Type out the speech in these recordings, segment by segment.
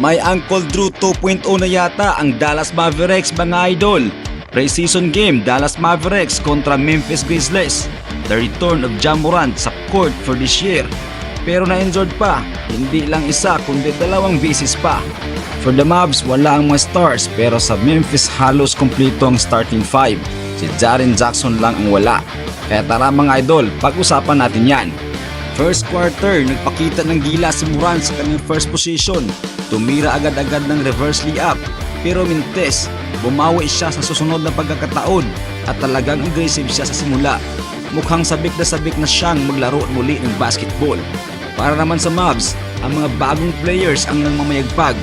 May Uncle Drew 2.0 na yata ang Dallas Mavericks mga idol. Pre-season game Dallas Mavericks kontra Memphis Grizzlies. The return of Ja Morant sa court for this year. Pero na-injured pa, hindi lang isa kundi dalawang beses pa. For the Mavs, wala ang mga stars pero sa Memphis halos kompleto ang starting five. Si Jaren Jackson lang ang wala. Kaya tara mga idol, pag-usapan natin yan. First quarter, nagpakita ng gila si Morant sa kanyang first position. Tumira agad-agad ng reverse layup. Pero mintes, bumawi siya sa susunod na pagkakataon at talagang aggressive siya sa simula. Mukhang sabik na siyang maglaro muli ng basketball. Para naman sa Mavs, ang mga bagong players ang nangmamayagpag.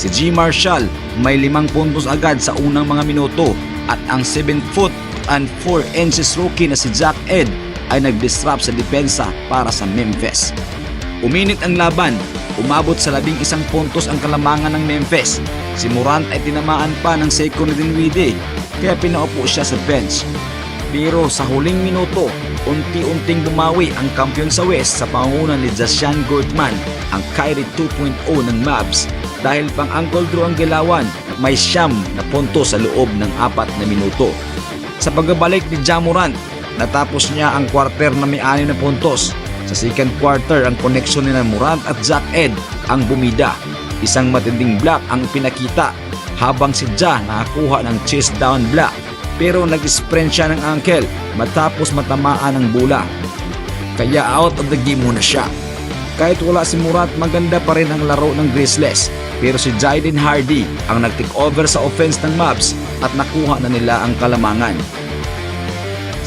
Si G. Marshall may 5 puntos agad sa unang mga minuto at ang 7 foot and 4 inches rookie na si Jack Ed ay nag-disrupt sa depensa para sa Memphis. Uminit ang laban, umabot sa 11 puntos ang kalamangan ng Memphis. Si Morant ay tinamaan pa ng Seiko na Dinwiddie kaya pinaupo siya sa bench. Pero sa huling minuto, unti-unting bumawi ang kampiyon sa West sa pangunguna ni Jashan Gordman, ang Kyrie 2.0 ng Mavs. Dahil pang Uncle Drew ang gilawan, may 9 na punto sa loob ng 4 na minuto. Sa pagbabalik ni Ja Morant, natapos niya ang quarter na may 6 na puntos. Sa second quarter, ang koneksyon ni Morant at Jack Ed ang bumida. Isang matinding block ang pinakita habang si Ja nakakuha ng chase down block. Pero nag-sprint siya ng ankle matapos matamaan ng bola. Kaya out of the game muna siya. Kahit wala si Morant, maganda pa rin ang laro ng Grizzlies. Pero si Jaden Hardy ang nag-take over sa offense ng Mavs at nakuha na nila ang kalamangan.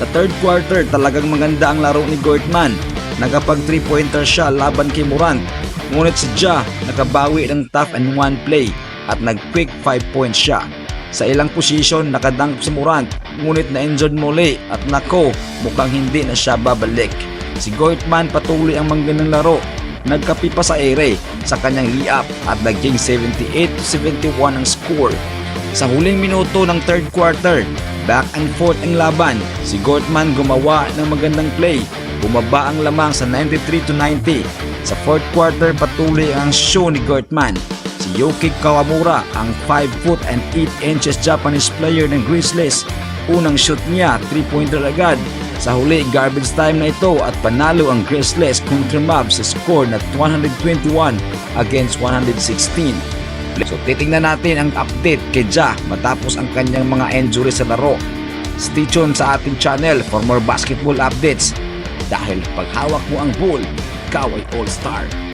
Sa third quarter, talagang maganda ang laro ni Gortman. Nakapag 3-pointer siya laban kay Morant. Ngunit si Ja nakabawi ng tough and one play at nag-quick 5 points siya. Sa ilang posisyon, nakadunk si Morant, ngunit na-injured muli at nako, mukhang hindi na siya babalik. Si Gortman patuloy ang mangganang laro. Nagkapi pa sa ere sa kanyang layup at naging 78-71 ang score. Sa huling minuto ng third quarter, back and forth ang laban. Si Gortman gumawa ng magandang play. Bumaba ang lamang sa 93-90. Sa fourth quarter, patuloy ang show ni Gortman. Si Yuki Kawamura, ang 5 foot and 8 inches Japanese player ng Grizzlies. Unang shoot niya, 3-pointer agad. Sa huli, garbage time na ito at panalo ang Grizzlies kontra Mavs sa score na 121 against 116. So titingnan natin ang update kay Ja matapos ang kanyang mga injury sa laro. Stay tuned sa ating channel for more basketball updates. Dahil pag hawak mo ang ball, ikaw ay all-star.